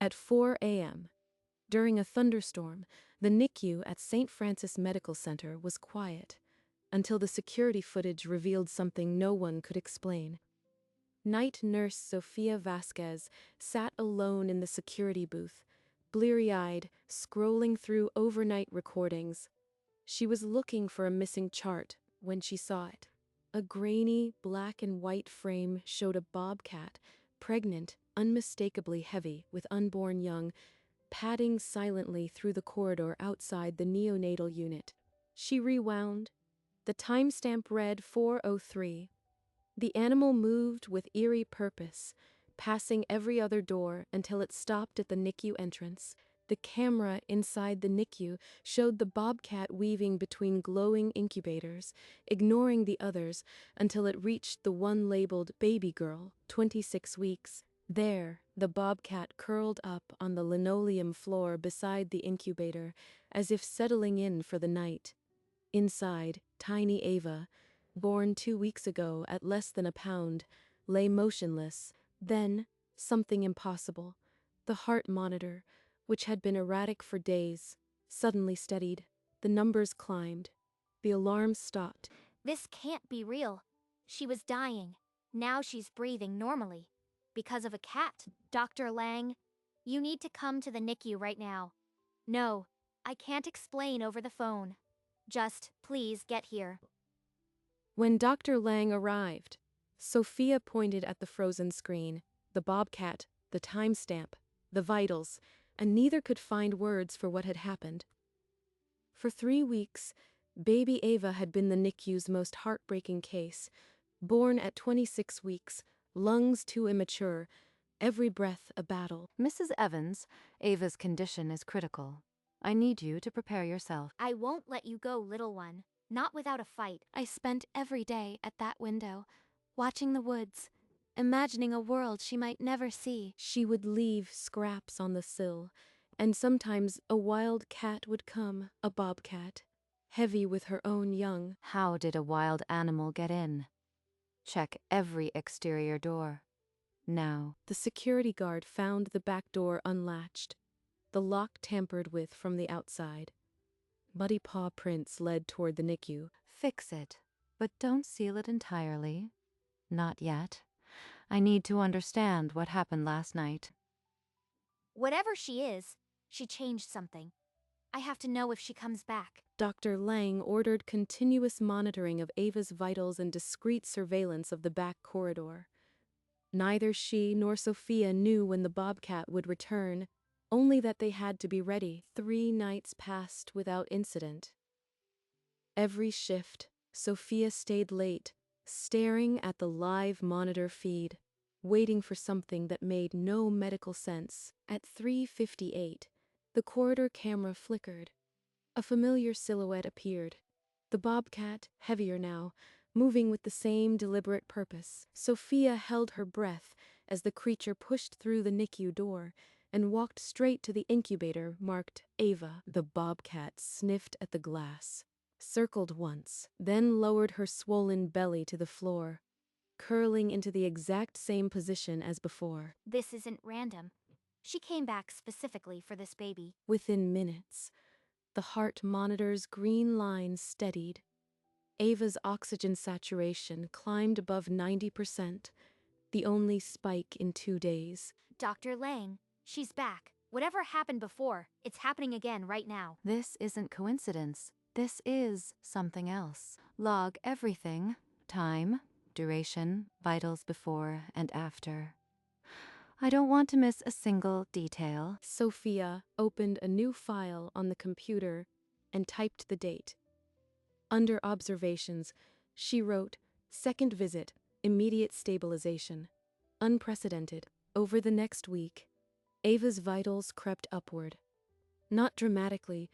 At 4 a.m., during a thunderstorm, the NICU at St. Francis Medical Center was quiet, until the security footage revealed something no one could explain. Night nurse Sofia Vasquez sat alone in the security booth, bleary-eyed, scrolling through overnight recordings. She was looking for a missing chart when she saw it. A grainy, black and white frame showed a bobcat, pregnant, unmistakably heavy, with unborn young, padding silently through the corridor outside the neonatal unit. She rewound. The timestamp read 4:03. The animal moved with eerie purpose, passing every other door until it stopped at the NICU entrance. The camera inside the NICU showed the bobcat weaving between glowing incubators, ignoring the others until it reached the one labeled baby girl, 26 weeks. There, the bobcat curled up on the linoleum floor beside the incubator, as if settling in for the night. Inside, tiny Ava, born 2 weeks ago at less than a pound, lay motionless. Then, something impossible. The heart monitor, which had been erratic for days, suddenly steadied. The numbers climbed. The alarm stopped. This can't be real. She was dying. Now she's breathing normally. Because of a cat. Dr. Lang, you need to come to the NICU right now. No, I can't explain over the phone. Just, please get here. When Dr. Lang arrived, Sophia pointed at the frozen screen, the bobcat, the timestamp, the vitals, and neither could find words for what had happened. For 3 weeks, baby Ava had been the NICU's most heartbreaking case. Born at 26 weeks, lungs too immature, every breath a battle. Mrs. Evans, Ava's condition is critical. I need you to prepare yourself. I won't let you go, little one. Not without a fight. I spent every day at that window, watching the woods, imagining a world she might never see. She would leave scraps on the sill, and sometimes a wild cat would come, a bobcat, heavy with her own young. How did a wild animal get in? Check every exterior door. Now. The security guard found the back door unlatched, the lock tampered with from the outside. Muddy paw prints led toward the NICU. Fix it, but don't seal it entirely. Not yet. I need to understand what happened last night. Whatever she is, she changed something. I have to know if she comes back. Dr. Lang ordered continuous monitoring of Ava's vitals and discreet surveillance of the back corridor. Neither she nor Sophia knew when the bobcat would return, only that they had to be ready. 3 nights passed without incident. Every shift, Sophia stayed late, staring at the live monitor feed, waiting for something that made no medical sense. At 3:58, the corridor camera flickered. A familiar silhouette appeared. The bobcat, heavier now, moving with the same deliberate purpose. Sophia held her breath as the creature pushed through the NICU door and walked straight to the incubator marked Ava. The bobcat sniffed at the glass, circled once, then lowered her swollen belly to the floor, curling into the exact same position as before. This isn't random. She came back specifically for this baby. Within minutes, the heart monitor's green line steadied. Ava's oxygen saturation climbed above 90%, the only spike in 2 days. Dr. Lang, she's back. Whatever happened before, it's happening again right now. This isn't coincidence. This is something else. Log everything. Time, duration, vitals before and after. I don't want to miss a single detail. Sophia opened a new file on the computer and typed the date. Under observations, she wrote, "Second visit, immediate stabilization. Unprecedented." Over the next week, Ava's vitals crept upward. Not dramatically,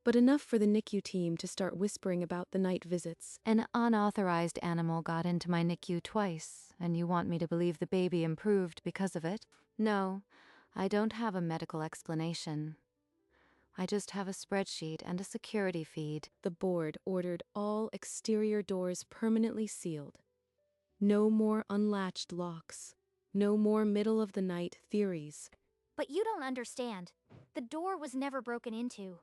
but enough for the NICU team to start whispering about the night visits. An unauthorized animal got into my NICU twice, and you want me to believe the baby improved because of it? No, I don't have a medical explanation. I just have a spreadsheet and a security feed. The board ordered all exterior doors permanently sealed. No more unlatched locks. No more middle-of-the-night theories. But you don't understand. The door was never broken into.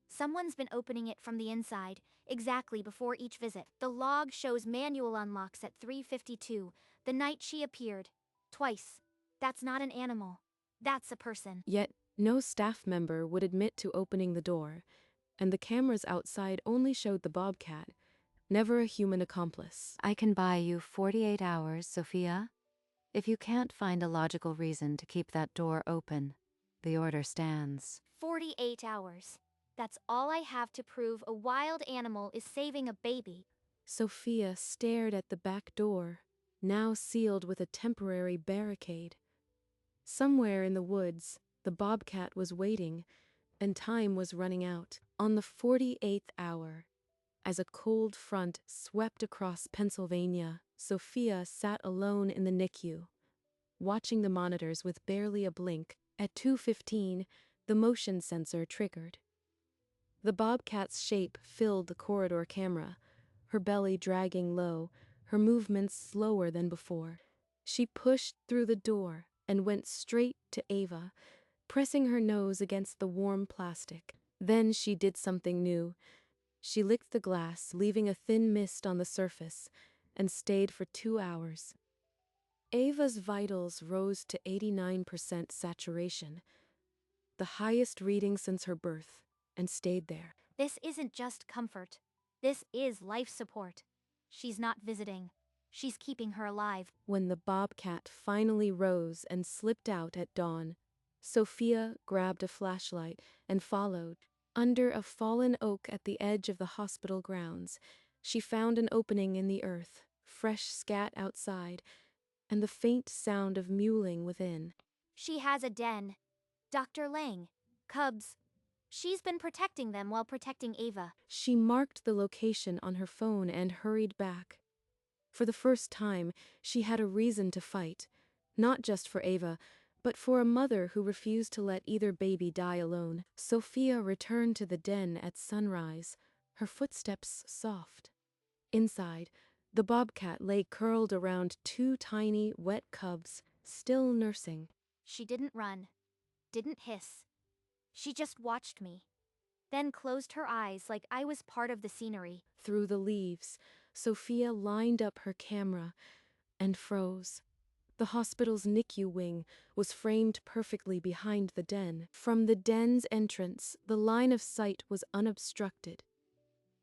Someone's been opening it from the inside, exactly before each visit. The log shows manual unlocks at 3:52, the night she appeared. Twice. That's not an animal. That's a person. Yet, no staff member would admit to opening the door, and the cameras outside only showed the Bobcat, never a human accomplice. I can buy you 48 hours, Sophia. If you can't find a logical reason to keep that door open, the order stands. 48 hours. That's all I have to prove a wild animal is saving a baby. Sophia stared at the back door, now sealed with a temporary barricade. Somewhere in the woods, the Bobcat was waiting, and time was running out. On the 48th hour, as a cold front swept across Pennsylvania, Sophia sat alone in the NICU, watching the monitors with barely a blink. At 2:15, the motion sensor triggered. The Bobcat's shape filled the corridor camera, her belly dragging low, her movements slower than before. She pushed through the door and went straight to Ava, pressing her nose against the warm plastic. Then she did something new. She licked the glass, leaving a thin mist on the surface, and stayed for 2 hours. Ava's vitals rose to 89% saturation, the highest reading since her birth, and stayed there. This isn't just comfort. This is life support. She's not visiting. She's keeping her alive. When the Bobcat finally rose and slipped out at dawn, Sophia grabbed a flashlight and followed. Under a fallen oak at the edge of the hospital grounds, she found an opening in the earth, fresh scat outside, and the faint sound of mewling within. She has a den. Dr. Lang. Cubs. She's been protecting them while protecting Ava. She marked the location on her phone and hurried back. For the first time, she had a reason to fight, not just for Ava, but for a mother who refused to let either baby die alone. Sophia returned to the den at sunrise, her footsteps soft. Inside, the Bobcat lay curled around two tiny, wet cubs, still nursing. She didn't run. Didn't hiss. She just watched me. Then closed her eyes like I was part of the scenery. Through the leaves, Sophia lined up her camera and froze. The hospital's NICU wing was framed perfectly behind the den. From the den's entrance, the line of sight was unobstructed.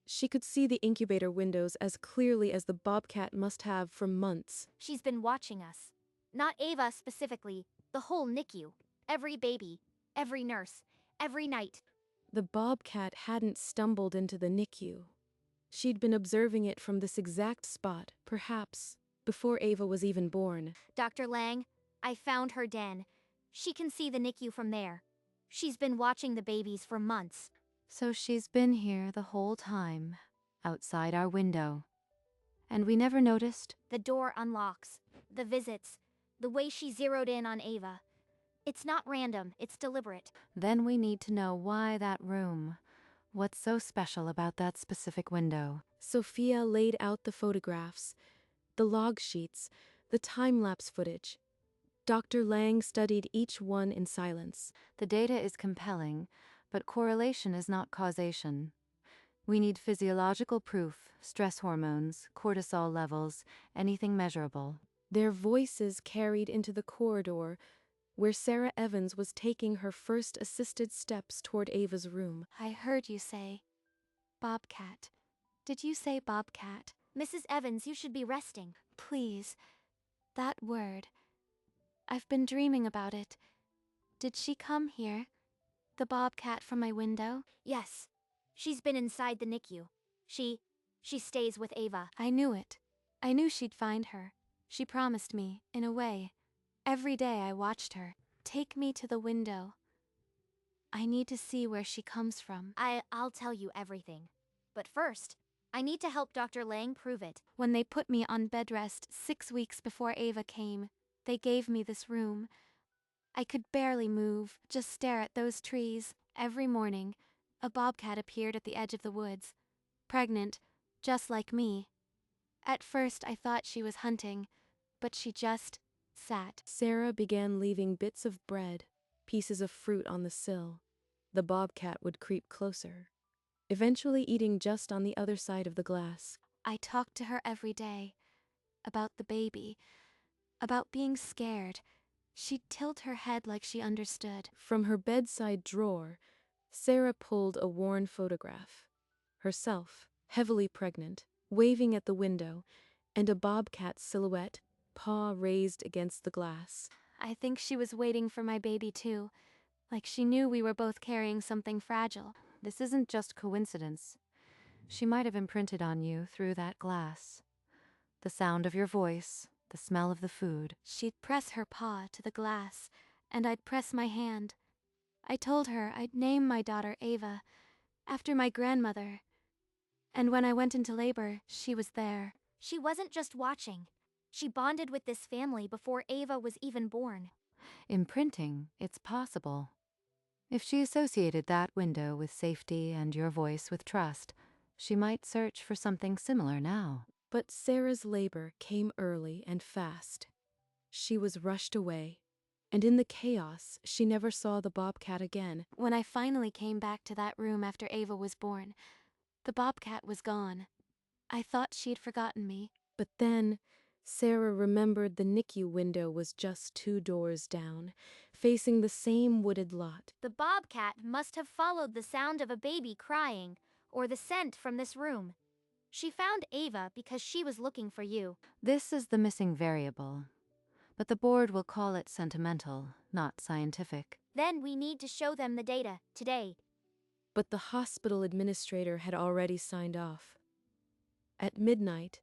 She could see the incubator windows as clearly as the Bobcat must have for months. She's been watching us. Not Ava specifically, the whole NICU. Every baby, every nurse, every night. The Bobcat hadn't stumbled into the NICU. She'd been observing it from this exact spot, perhaps before Ava was even born. Dr. Lang, I found her den. She can see the NICU from there. She's been watching the babies for months. So she's been here the whole time, outside our window. And we never noticed? The door unlocks. The visits. The way she zeroed in on Ava. It's not random, it's deliberate. Then we need to know why that room. What's so special about that specific window? Sophia laid out the photographs, the log sheets, the time-lapse footage. Dr. Lang studied each one in silence. The data is compelling, but correlation is not causation. We need physiological proof, stress hormones, cortisol levels, anything measurable. Their voices carried into the corridor, where Sarah Evans was taking her first assisted steps toward Ava's room. I heard you say Bobcat. Did you say Bobcat? Mrs. Evans, you should be resting. Please. That word. I've been dreaming about it. Did she come here? The Bobcat from my window? Yes. She's been inside the NICU. She stays with Ava. I knew it. I knew she'd find her. She promised me, in a way. Every day I watched her. Take me to the window. I need to see where she comes from. I'll tell you everything. But first, I need to help Dr. Lang prove it. When they put me on bed rest 6 weeks before Ava came, they gave me this room. I could barely move, just stare at those trees. Every morning, a bobcat appeared at the edge of the woods, pregnant, just like me. At first I thought she was hunting, but she just sat. Sarah began leaving bits of bread, pieces of fruit on the sill. The bobcat would creep closer, eventually eating just on the other side of the glass. I talked to her every day about the baby, about being scared. She'd tilt her head like she understood. From her bedside drawer, Sarah pulled a worn photograph. Herself, heavily pregnant, waving at the window, and a bobcat silhouette, paw raised against the glass. I think she was waiting for my baby too, like she knew we were both carrying something fragile. This isn't just coincidence. She might have imprinted on you through that glass. The sound of your voice, the smell of the food. She'd press her paw to the glass, and I'd press my hand. I told her I'd name my daughter Ava, after my grandmother. And when I went into labor, she was there. She wasn't just watching. She bonded with this family before Ava was even born. Imprinting, it's possible. If she associated that window with safety and your voice with trust, she might search for something similar now. But Sarah's labor came early and fast. She was rushed away, and in the chaos, she never saw the bobcat again. When I finally came back to that room after Ava was born, the bobcat was gone. I thought she'd forgotten me. But then, Sarah remembered the NICU window was just 2 doors down, facing the same wooded lot. The bobcat must have followed the sound of a baby crying, or the scent from this room. She found Ava because she was looking for you. This is the missing variable, but the board will call it sentimental, not scientific. Then we need to show them the data, today. But the hospital administrator had already signed off. At midnight,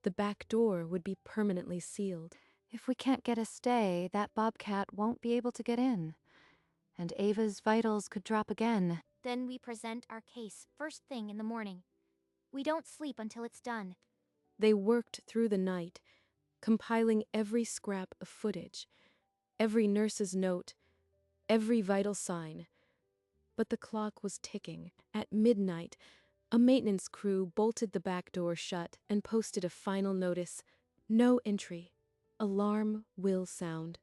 the back door would be permanently sealed. If we can't get a stay, that bobcat won't be able to get in. And Ava's vitals could drop again. Then we present our case first thing in the morning. We don't sleep until it's done. They worked through the night, compiling every scrap of footage, every nurse's note, every vital sign. But the clock was ticking. At midnight, a maintenance crew bolted the back door shut and posted a final notice: no entry. Alarm will sound.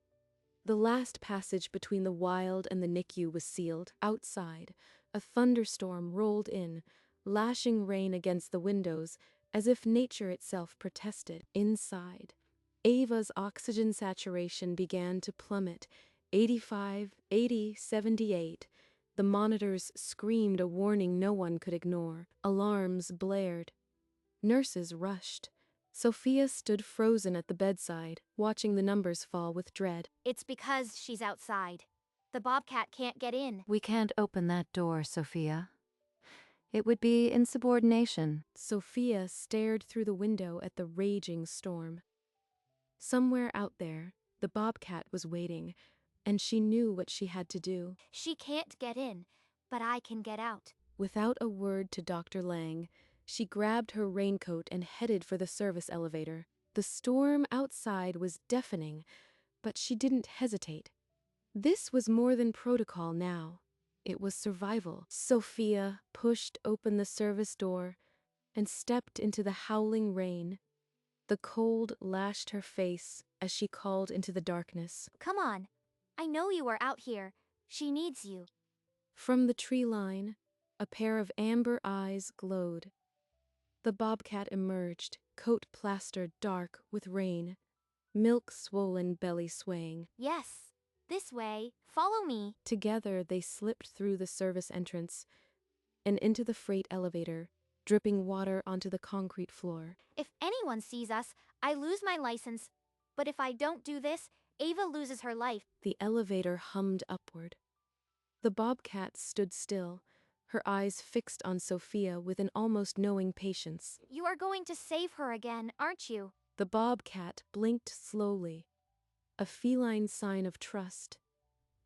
The last passage between the wild and the NICU was sealed. Outside, a thunderstorm rolled in, lashing rain against the windows as if nature itself protested. Inside, Ava's oxygen saturation began to plummet. 85, 80, 78. The monitors screamed a warning no one could ignore. Alarms blared. Nurses rushed. Sophia stood frozen at the bedside, watching the numbers fall with dread. It's because she's outside. The bobcat can't get in. We can't open that door, Sophia. It would be insubordination. Sophia stared through the window at the raging storm. Somewhere out there, the bobcat was waiting, and she knew what she had to do. She can't get in, but I can get out. Without a word to Dr. Lang, she grabbed her raincoat and headed for the service elevator. The storm outside was deafening, but she didn't hesitate. This was more than protocol now. It was survival. Sophia pushed open the service door and stepped into the howling rain. The cold lashed her face as she called into the darkness. Come on. I know you are out here. She needs you. From the tree line, a pair of amber eyes glowed. The bobcat emerged, coat plastered dark with rain, milk-swollen belly swaying. Yes. This way. Follow me. Together they slipped through the service entrance and into the freight elevator, dripping water onto the concrete floor. If anyone sees us, I lose my license. But if I don't do this, Ava loses her life. The elevator hummed upward. The bobcat stood still, her eyes fixed on Sophia with an almost knowing patience. You are going to save her again, aren't you? The bobcat blinked slowly, a feline sign of trust,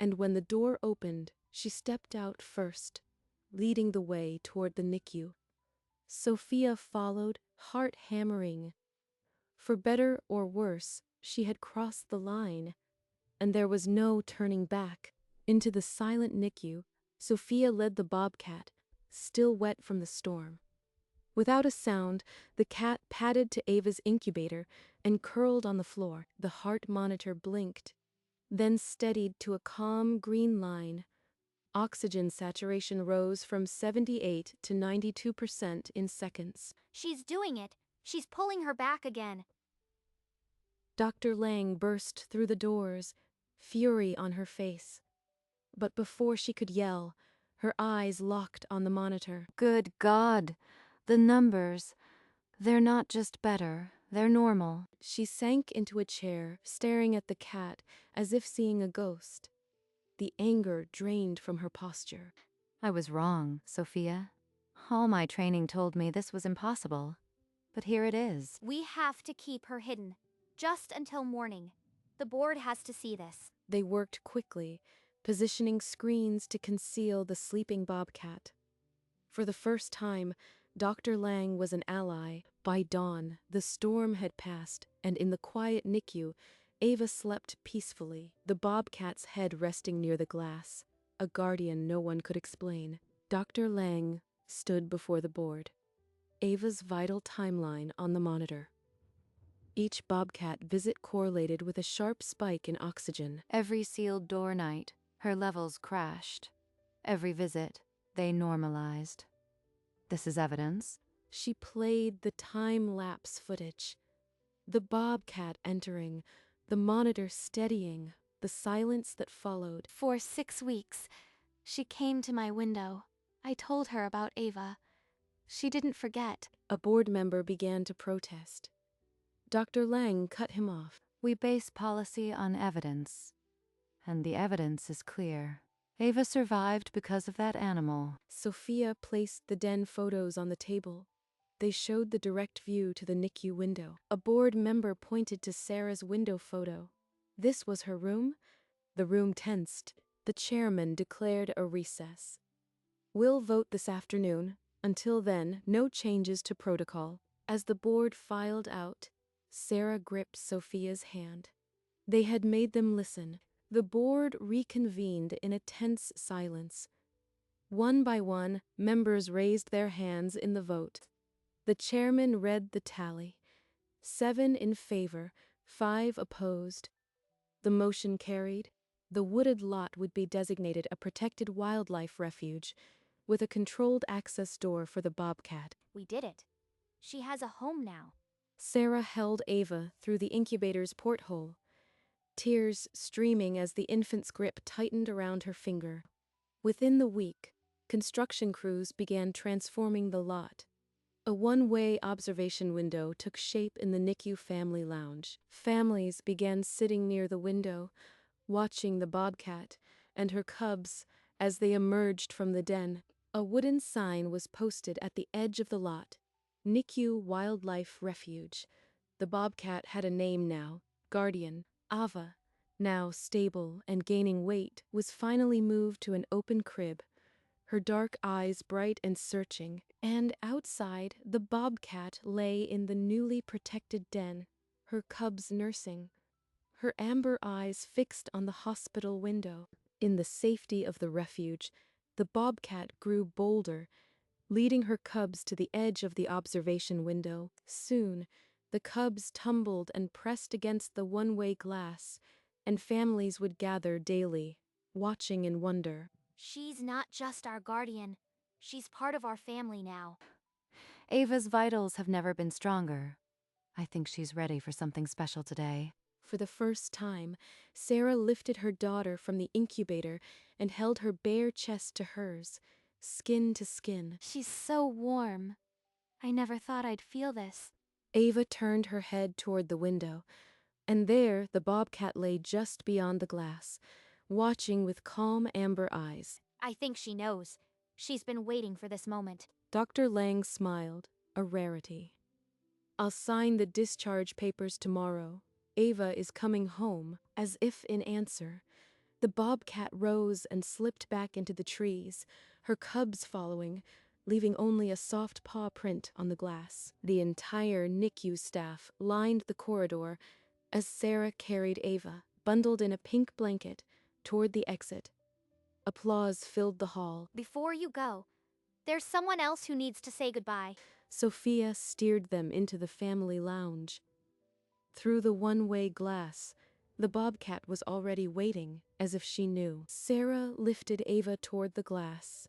and when the door opened, she stepped out first, leading the way toward the NICU. Sophia followed, heart hammering. For better or worse, she had crossed the line, and there was no turning back. Into the silent NICU, Sophia led the bobcat, still wet from the storm. Without a sound, the cat padded to Ava's incubator and curled on the floor. The heart monitor blinked. then steadied to a calm green line. Oxygen saturation rose from 78 to 92% in seconds. She's doing it. She's pulling her back again. Dr. Lang burst through the doors, fury on her face. But before she could yell, her eyes locked on the monitor. Good God! The numbers. They're not just better, they're normal. She sank into a chair, staring at the cat as if seeing a ghost. The anger drained from her posture. I was wrong, Sophia. All my training told me this was impossible. But here it is. We have to keep her hidden. Just until morning. The board has to see this. They worked quickly, positioning screens to conceal the sleeping bobcat. For the first time, Dr. Lang was an ally. By dawn, the storm had passed, and in the quiet NICU, Ava slept peacefully, the bobcat's head resting near the glass, a guardian no one could explain. Dr. Lang stood before the board, Ava's vital timeline on the monitor. Each bobcat visit correlated with a sharp spike in oxygen. Every sealed door night, her levels crashed. Every visit, they normalized. This is evidence. She played the time-lapse footage. The bobcat entering, the monitor steadying, the silence that followed. For 6 weeks, she came to my window. I told her about Ava. She didn't forget. A board member began to protest. Dr. Lang cut him off. We base policy on evidence. And the evidence is clear. Ava survived because of that animal. Sophia placed the den photos on the table. They showed the direct view to the NICU window. A board member pointed to Sarah's window photo. This was her room? The room tensed. The chairman declared a recess. We'll vote this afternoon. Until then, no changes to protocol. As the board filed out, Sarah gripped Sophia's hand. They had made them listen. The board reconvened in a tense silence. One by one, members raised their hands in the vote. The chairman read the tally. 7 in favor, 5 opposed. The motion carried. The wooded lot would be designated a protected wildlife refuge, with a controlled access door for the bobcat. We did it. She has a home now. Sarah held Ava through the incubator's porthole, tears streaming as the infant's grip tightened around her finger. Within the week, construction crews began transforming the lot. A one-way observation window took shape in the NICU family lounge. Families began sitting near the window, watching the bobcat and her cubs as they emerged from the den. A wooden sign was posted at the edge of the lot. NICU Wildlife Refuge. The bobcat had a name now, Guardian. Ava, now stable and gaining weight, was finally moved to an open crib, her dark eyes bright and searching, and outside the bobcat lay in the newly protected den, her cubs nursing, her amber eyes fixed on the hospital window. In the safety of the refuge, the bobcat grew bolder, leading her cubs to the edge of the observation window. Soon, the cubs tumbled and pressed against the one-way glass, and families would gather daily, watching in wonder. She's not just our guardian. She's part of our family now. Ava's vitals have never been stronger. I think she's ready for something special today. For the first time, Sarah lifted her daughter from the incubator and held her bare chest to hers, skin to skin. She's so warm. I never thought I'd feel this. Ava turned her head toward the window, and there the bobcat lay just beyond the glass, watching with calm amber eyes. I think she knows. She's been waiting for this moment. Dr. Lang smiled, a rarity. I'll sign the discharge papers tomorrow. Ava is coming home. As if in answer, the bobcat rose and slipped back into the trees, her cubs following, leaving only a soft paw print on the glass. The entire NICU staff lined the corridor as Sarah carried Ava, bundled in a pink blanket, toward the exit. Applause filled the hall. Before you go, there's someone else who needs to say goodbye. Sophia steered them into the family lounge. Through the one-way glass, The bobcat was already waiting, as if she knew. Sarah lifted Ava toward the glass.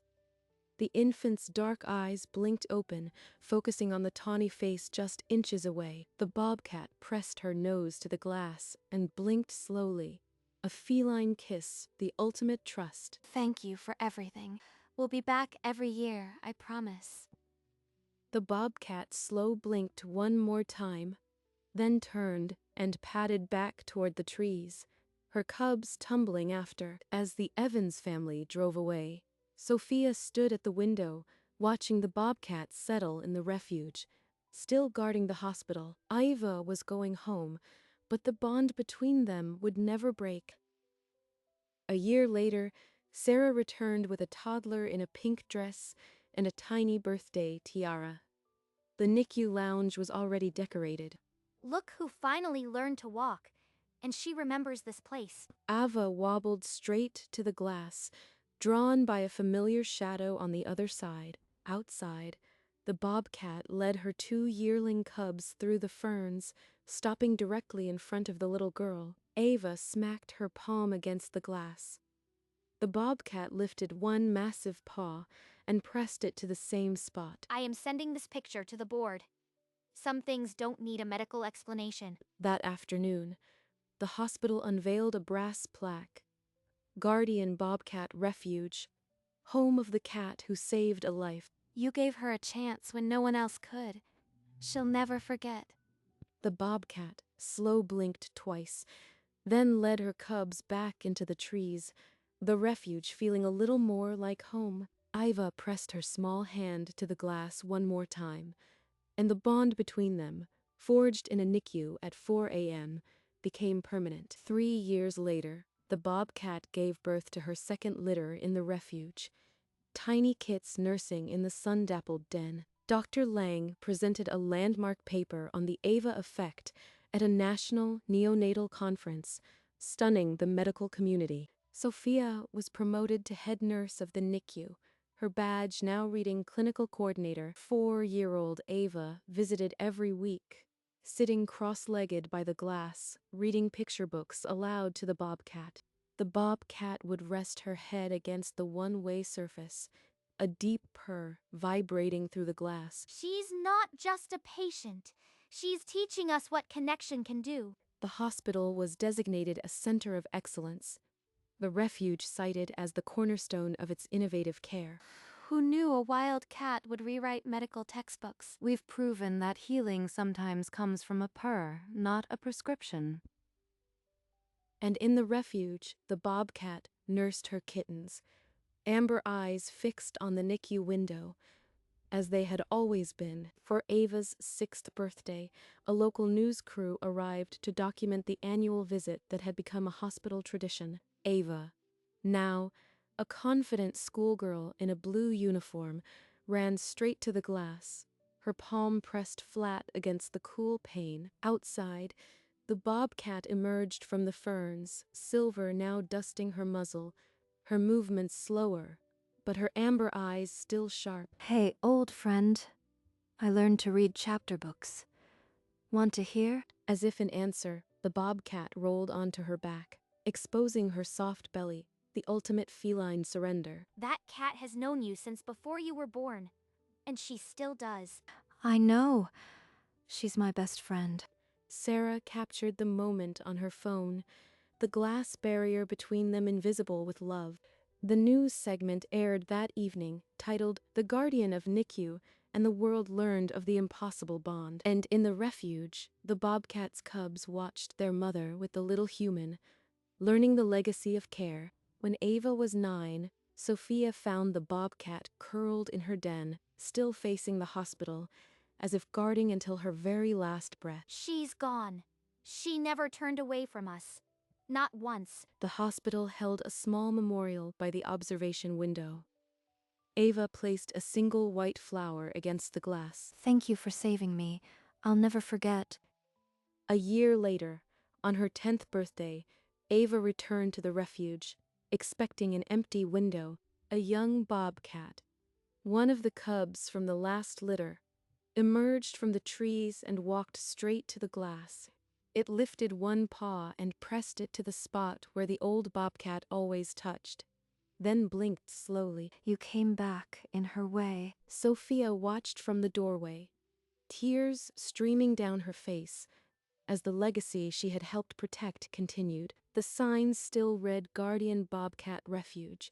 The infant's dark eyes blinked open, focusing on the tawny face just inches away. The bobcat pressed her nose to the glass and blinked slowly. A feline kiss, the ultimate trust. Thank you for everything. We'll be back every year, I promise. The bobcat slow blinked one more time, then turned and padded back toward the trees, her cubs tumbling after. As the Evans family drove away, Sophia stood at the window, watching the bobcat settle in the refuge, still guarding the hospital. Iva was going home, but the bond between them would never break. A year later, Sarah returned with a toddler in a pink dress and a tiny birthday tiara. The NICU lounge was already decorated. Look who finally learned to walk, and she remembers this place. Ava wobbled straight to the glass, drawn by a familiar shadow on the other side. Outside, the bobcat led her 2 yearling cubs through the ferns, stopping directly in front of the little girl. Ava smacked her palm against the glass. The bobcat lifted one massive paw and pressed it to the same spot. I am sending this picture to the board. Some things don't need a medical explanation. That afternoon, the hospital unveiled a brass plaque. Guardian Bobcat Refuge, home of the cat who saved a life. You gave her a chance when no one else could. She'll never forget. The bobcat slow blinked twice, then led her cubs back into the trees, the refuge feeling a little more like home. Iva pressed her small hand to the glass one more time, and the bond between them, forged in a NICU at 4 a.m., became permanent. 3 years later, the bobcat gave birth to her second litter in the refuge, tiny kits nursing in the sun-dappled den. Dr. Lang presented a landmark paper on the Ava effect at a national neonatal conference, stunning the medical community. Sophia was promoted to head nurse of the NICU, her badge now reading clinical coordinator. 4-year-old Ava visited every week, sitting cross-legged by the glass, reading picture books aloud to the bobcat. The bobcat would rest her head against the one-way surface, a deep purr vibrating through the glass. She's not just a patient. She's teaching us what connection can do. The hospital was designated a center of excellence, the refuge cited as the cornerstone of its innovative care. Who knew a wild cat would rewrite medical textbooks? We've proven that healing sometimes comes from a purr, not a prescription. And in the refuge, the bobcat nursed her kittens, amber eyes fixed on the NICU window, as they had always been. For Ava's 6th birthday, a local news crew arrived to document the annual visit that had become a hospital tradition. Ava, now a confident schoolgirl in a blue uniform, ran straight to the glass, her palm pressed flat against the cool pane. Outside, the bobcat emerged from the ferns, silver now dusting her muzzle, her movements slower, but her amber eyes still sharp. Hey, old friend. I learned to read chapter books. Want to hear? As if in answer, the bobcat rolled onto her back, exposing her soft belly, the ultimate feline surrender. That cat has known you since before you were born, and she still does. I know. She's my best friend. Sarah captured the moment on her phone, the glass barrier between them invisible with love. The news segment aired that evening, titled "The Guardian of NICU," and the world learned of the impossible bond. And in the refuge, the bobcat's cubs watched their mother with the little human, learning the legacy of care. When Ava was 9, Sophia found the bobcat curled in her den, still facing the hospital, as if guarding until her very last breath. She's gone. She never turned away from us. Not once. The hospital held a small memorial by the observation window. Ava placed a single white flower against the glass. Thank you for saving me. I'll never forget. A year later, on her 10th birthday, Ava returned to the refuge, expecting an empty window. A young bobcat, one of the cubs from the last litter, emerged from the trees and walked straight to the glass. It lifted one paw and pressed it to the spot where the old bobcat always touched, then blinked slowly. You came back in her way. Sophia watched from the doorway, tears streaming down her face, as the legacy she had helped protect continued. The signs still read Guardian Bobcat Refuge,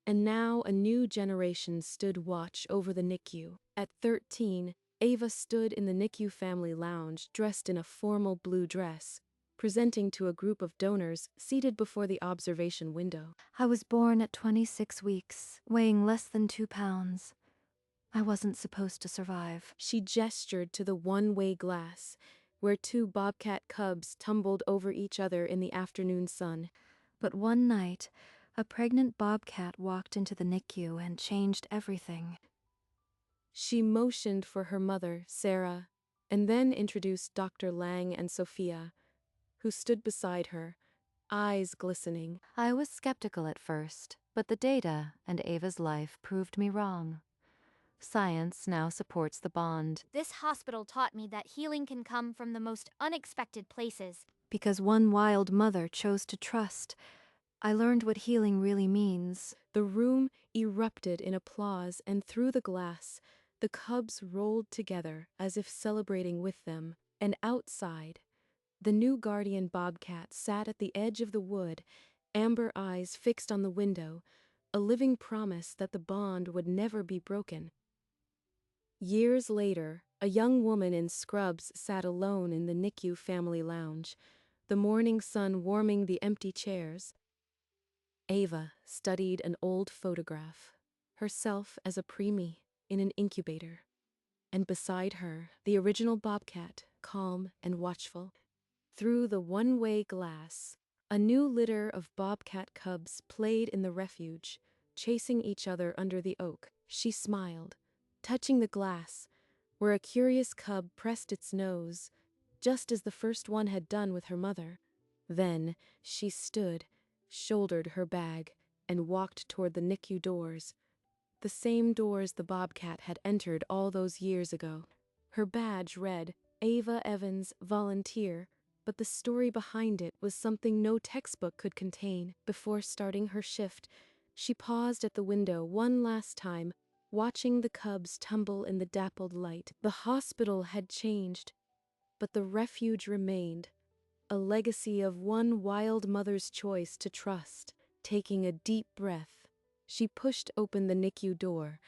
and now a new generation stood watch over the NICU. At 13, Ava stood in the NICU family lounge dressed in a formal blue dress, presenting to a group of donors seated before the observation window. I was born at 26 weeks, weighing less than 2 pounds. I wasn't supposed to survive. She gestured to the one-way glass, where two bobcat cubs tumbled over each other in the afternoon sun. But one night, a pregnant bobcat walked into the NICU and changed everything. She motioned for her mother, Sarah, and then introduced Dr. Lang and Sophia, who stood beside her, eyes glistening. I was skeptical at first, but the data and Ava's life proved me wrong. Science now supports the bond. This hospital taught me that healing can come from the most unexpected places. Because one wild mother chose to trust, I learned what healing really means. The room erupted in applause, and through the glass, the cubs rolled together as if celebrating with them. And outside, the new guardian bobcat sat at the edge of the wood, amber eyes fixed on the window, a living promise that the bond would never be broken. Years later, a young woman in scrubs sat alone in the NICU family lounge, the morning sun warming the empty chairs. Ava studied an old photograph, herself as a preemie in an incubator, and beside her, the original bobcat, calm and watchful. Through the one-way glass, a new litter of bobcat cubs played in the refuge, chasing each other under the oak. She smiled, touching the glass, where a curious cub pressed its nose, just as the first one had done with her mother. Then she stood, shouldered her bag, and walked toward the NICU doors, the same doors the bobcat had entered all those years ago. Her badge read, Ava Evans, Volunteer, but the story behind it was something no textbook could contain. Before starting her shift, she paused at the window one last time, watching the cubs tumble in the dappled light. The hospital had changed, but the refuge remained, a legacy of one wild mother's choice to trust. Taking a deep breath, she pushed open the NICU door,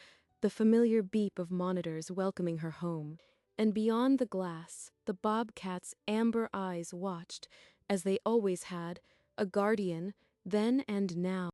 the familiar beep of monitors welcoming her home. And beyond the glass, the bobcat's amber eyes watched, as they always had, a guardian, then and now.